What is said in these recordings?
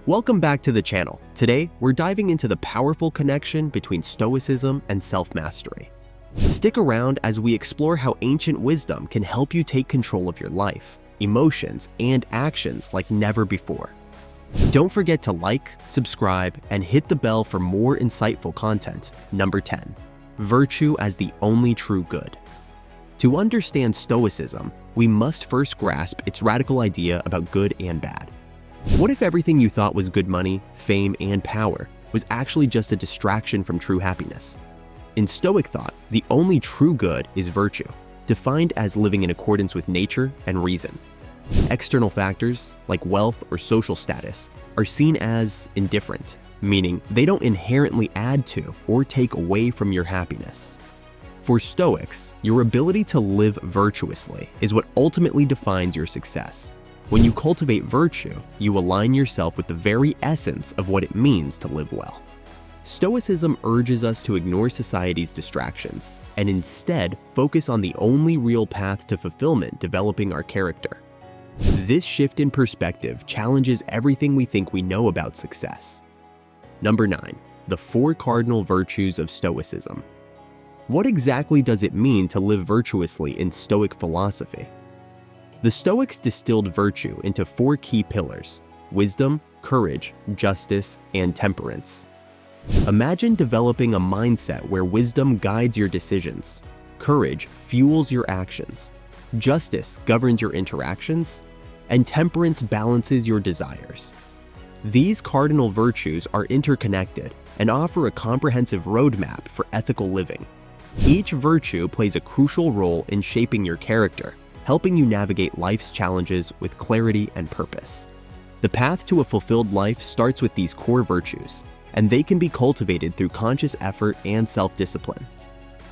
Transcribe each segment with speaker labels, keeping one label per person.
Speaker 1: Welcome back to the channel. Today, we're diving into the powerful connection between Stoicism and self-mastery. Stick around as we explore how ancient wisdom can help you take control of your life, emotions, and actions like never before. Don't forget to like, subscribe, and hit the bell for more insightful content. Number 10. Virtue as the only true good. To understand Stoicism, we must first grasp its radical idea about good and bad. What if everything you thought was good money, fame, and power was actually just a distraction from true happiness? In Stoic thought, the only true good is virtue, defined as living in accordance with nature and reason. External factors, like wealth or social status, are seen as indifferent, meaning they don't inherently add to or take away from your happiness. For Stoics, your ability to live virtuously is what ultimately defines your success. When you cultivate virtue, you align yourself with the very essence of what it means to live well. Stoicism urges us to ignore society's distractions and instead focus on the only real path to fulfillment, developing our character. This shift in perspective challenges everything we think we know about success. Number 9. The 4 cardinal virtues of Stoicism. What exactly does it mean to live virtuously in Stoic philosophy? The Stoics distilled virtue into 4 key pillars: wisdom, courage, justice, and temperance. Imagine developing a mindset where wisdom guides your decisions, courage fuels your actions, justice governs your interactions, and temperance balances your desires. These cardinal virtues are interconnected and offer a comprehensive roadmap for ethical living. Each virtue plays a crucial role in shaping your character, helping you navigate life's challenges with clarity and purpose. The path to a fulfilled life starts with these core virtues, and they can be cultivated through conscious effort and self-discipline.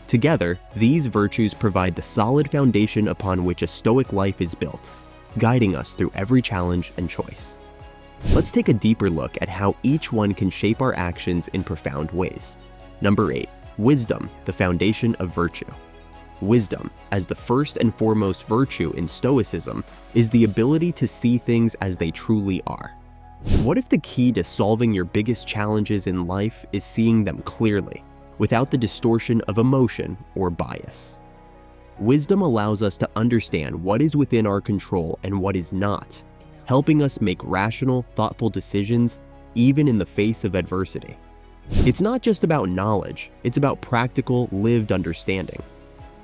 Speaker 1: Together, these virtues provide the solid foundation upon which a Stoic life is built, guiding us through every challenge and choice. Let's take a deeper look at how each one can shape our actions in profound ways. Number 8. Wisdom, the foundation of virtue. Wisdom, as the first and foremost virtue in Stoicism, is the ability to see things as they truly are. What if the key to solving your biggest challenges in life is seeing them clearly, without the distortion of emotion or bias? Wisdom allows us to understand what is within our control and what is not, helping us make rational, thoughtful decisions even in the face of adversity. It's not just about knowledge, it's about practical, lived understanding.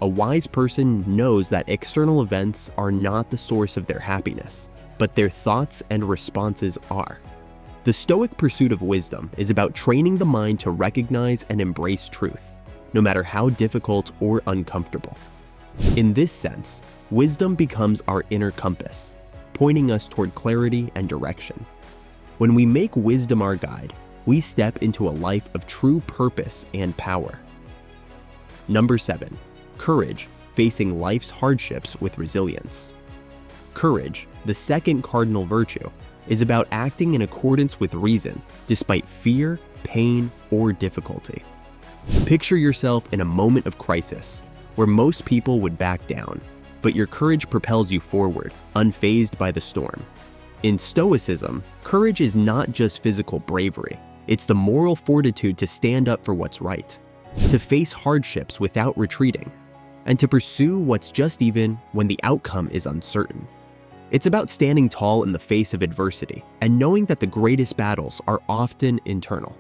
Speaker 1: A wise person knows that external events are not the source of their happiness, but their thoughts and responses are. The Stoic pursuit of wisdom is about training the mind to recognize and embrace truth, no matter how difficult or uncomfortable. In this sense, wisdom becomes our inner compass, pointing us toward clarity and direction. When we make wisdom our guide, we step into a life of true purpose and power. Number 7. Courage, facing life's hardships with resilience. Courage, the second cardinal virtue, is about acting in accordance with reason, despite fear, pain, or difficulty. Picture yourself in a moment of crisis, where most people would back down, but your courage propels you forward, unfazed by the storm. In Stoicism, courage is not just physical bravery, it's the moral fortitude to stand up for what's right, to face hardships without retreating, and to pursue what's just even when the outcome is uncertain. It's about standing tall in the face of adversity and knowing that the greatest battles are often internal.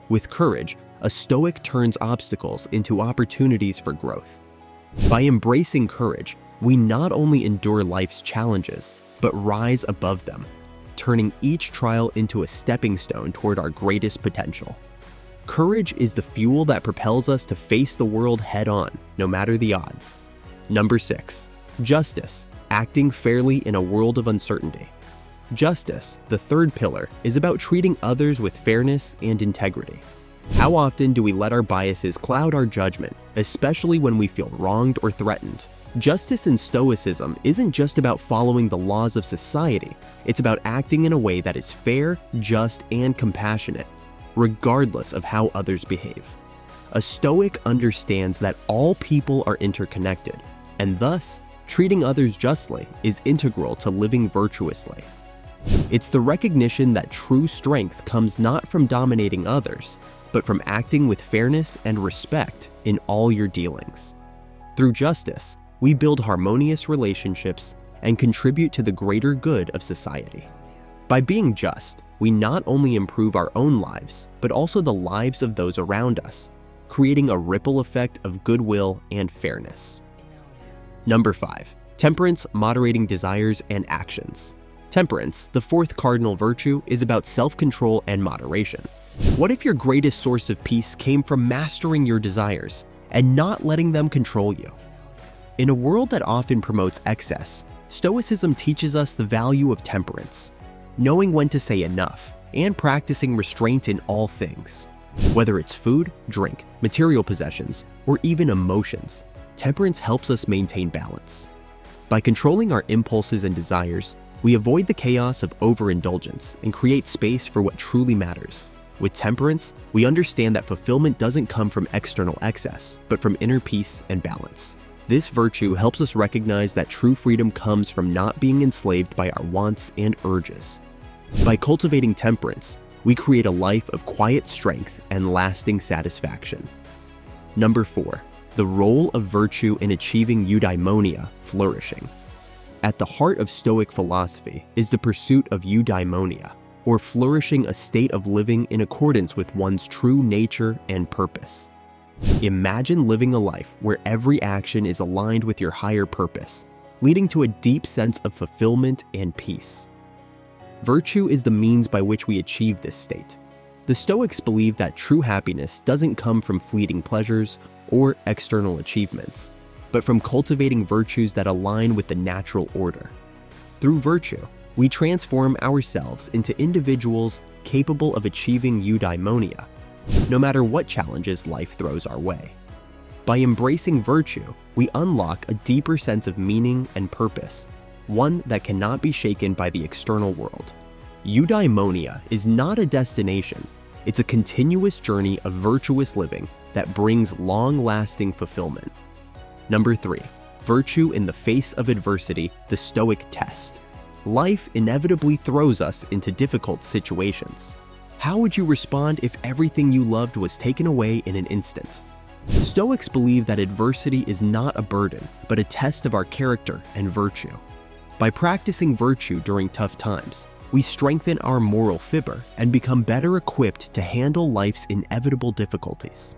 Speaker 1: With courage, a Stoic turns obstacles into opportunities for growth. By embracing courage, we not only endure life's challenges, but rise above them, turning each trial into a stepping stone toward our greatest potential. Courage is the fuel that propels us to face the world head-on, no matter the odds. Number 6. Justice, acting fairly in a world of uncertainty. Justice, the third pillar, is about treating others with fairness and integrity. How often do we let our biases cloud our judgment, especially when we feel wronged or threatened? Justice in Stoicism isn't just about following the laws of society, it's about acting in a way that is fair, just, and compassionate, regardless of how others behave. A Stoic understands that all people are interconnected, and thus, treating others justly is integral to living virtuously. It's the recognition that true strength comes not from dominating others, but from acting with fairness and respect in all your dealings. Through justice, we build harmonious relationships and contribute to the greater good of society. By being just, we not only improve our own lives, but also the lives of those around us, creating a ripple effect of goodwill and fairness. Number 5. Temperance, moderating desires and actions. Temperance, the fourth cardinal virtue, is about self-control and moderation. What if your greatest source of peace came from mastering your desires and not letting them control you? In a world that often promotes excess, Stoicism teaches us the value of temperance, knowing when to say enough, and practicing restraint in all things. Whether it's food, drink, material possessions, or even emotions, temperance helps us maintain balance. By controlling our impulses and desires, we avoid the chaos of overindulgence and create space for what truly matters. With temperance, we understand that fulfillment doesn't come from external excess, but from inner peace and balance. This virtue helps us recognize that true freedom comes from not being enslaved by our wants and urges. By cultivating temperance, we create a life of quiet strength and lasting satisfaction. Number 4. The role of virtue in achieving eudaimonia, flourishing. At the heart of Stoic philosophy is the pursuit of eudaimonia, or flourishing, a state of living in accordance with one's true nature and purpose. Imagine living a life where every action is aligned with your higher purpose, leading to a deep sense of fulfillment and peace. Virtue is the means by which we achieve this state. The Stoics believe that true happiness doesn't come from fleeting pleasures or external achievements, but from cultivating virtues that align with the natural order. Through virtue, we transform ourselves into individuals capable of achieving eudaimonia, no matter what challenges life throws our way. By embracing virtue, we unlock a deeper sense of meaning and purpose, one that cannot be shaken by the external world. Eudaimonia is not a destination, it's a continuous journey of virtuous living that brings long-lasting fulfillment. Number 3. Virtue in the face of adversity, the Stoic test. Life inevitably throws us into difficult situations. How would you respond if everything you loved was taken away in an instant? Stoics believe that adversity is not a burden, but a test of our character and virtue. By practicing virtue during tough times, we strengthen our moral fiber and become better equipped to handle life's inevitable difficulties.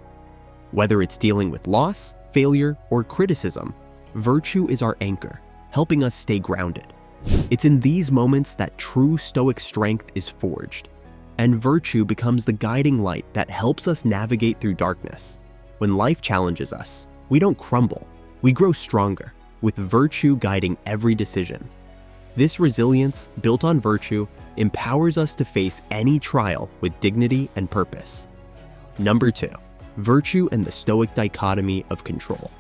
Speaker 1: Whether it's dealing with loss, failure, or criticism, virtue is our anchor, helping us stay grounded. It's in these moments that true Stoic strength is forged, and virtue becomes the guiding light that helps us navigate through darkness. When life challenges us, we don't crumble, we grow stronger, with virtue guiding every decision. This resilience, built on virtue, empowers us to face any trial with dignity and purpose. Number 2. Virtue and the Stoic dichotomy of control.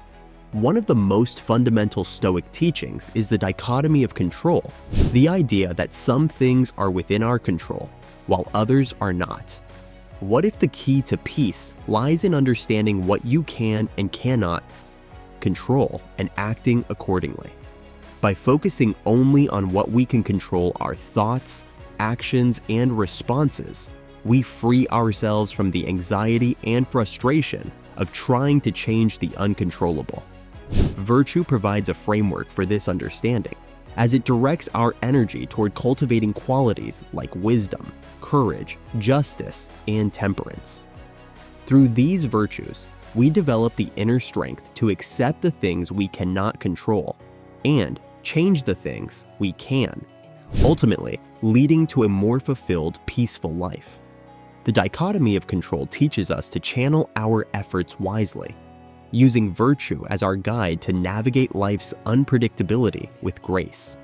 Speaker 1: One of the most fundamental Stoic teachings is the dichotomy of control, the idea that some things are within our control, while others are not. What if the key to peace lies in understanding what you can and cannot control and acting accordingly? By focusing only on what we can control, our thoughts, actions, and responses, we free ourselves from the anxiety and frustration of trying to change the uncontrollable. Virtue provides a framework for this understanding, as it directs our energy toward cultivating qualities like wisdom, courage, justice, and temperance. Through these virtues, we develop the inner strength to accept the things we cannot control and change the things we can, ultimately leading to a more fulfilled, peaceful life. The dichotomy of control teaches us to channel our efforts wisely, using virtue as our guide to navigate life's unpredictability with grace.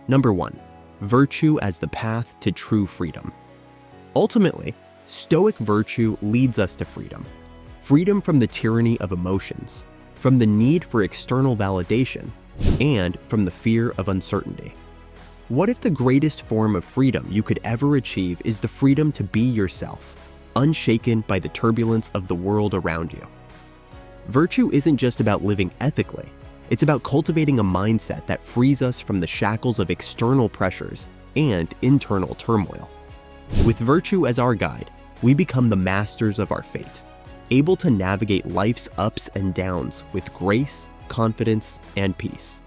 Speaker 1: Number 1. Virtue as the path to true freedom. Ultimately, Stoic virtue leads us to freedom. Freedom from the tyranny of emotions, from the need for external validation, and from the fear of uncertainty. What if the greatest form of freedom you could ever achieve is the freedom to be yourself, unshaken by the turbulence of the world around you? Virtue isn't just about living ethically, it's about cultivating a mindset that frees us from the shackles of external pressures and internal turmoil. With virtue as our guide, we become the masters of our fate, able to navigate life's ups and downs with grace, confidence, and peace.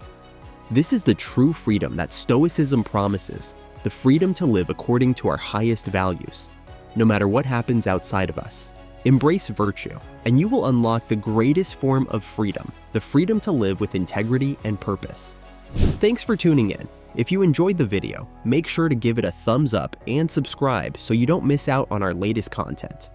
Speaker 1: This is the true freedom that Stoicism promises, the freedom to live according to our highest values, no matter what happens outside of us. Embrace virtue, and you will unlock the greatest form of freedom, the freedom to live with integrity and purpose. Thanks for tuning in. If you enjoyed the video, make sure to give it a thumbs up and subscribe so you don't miss out on our latest content.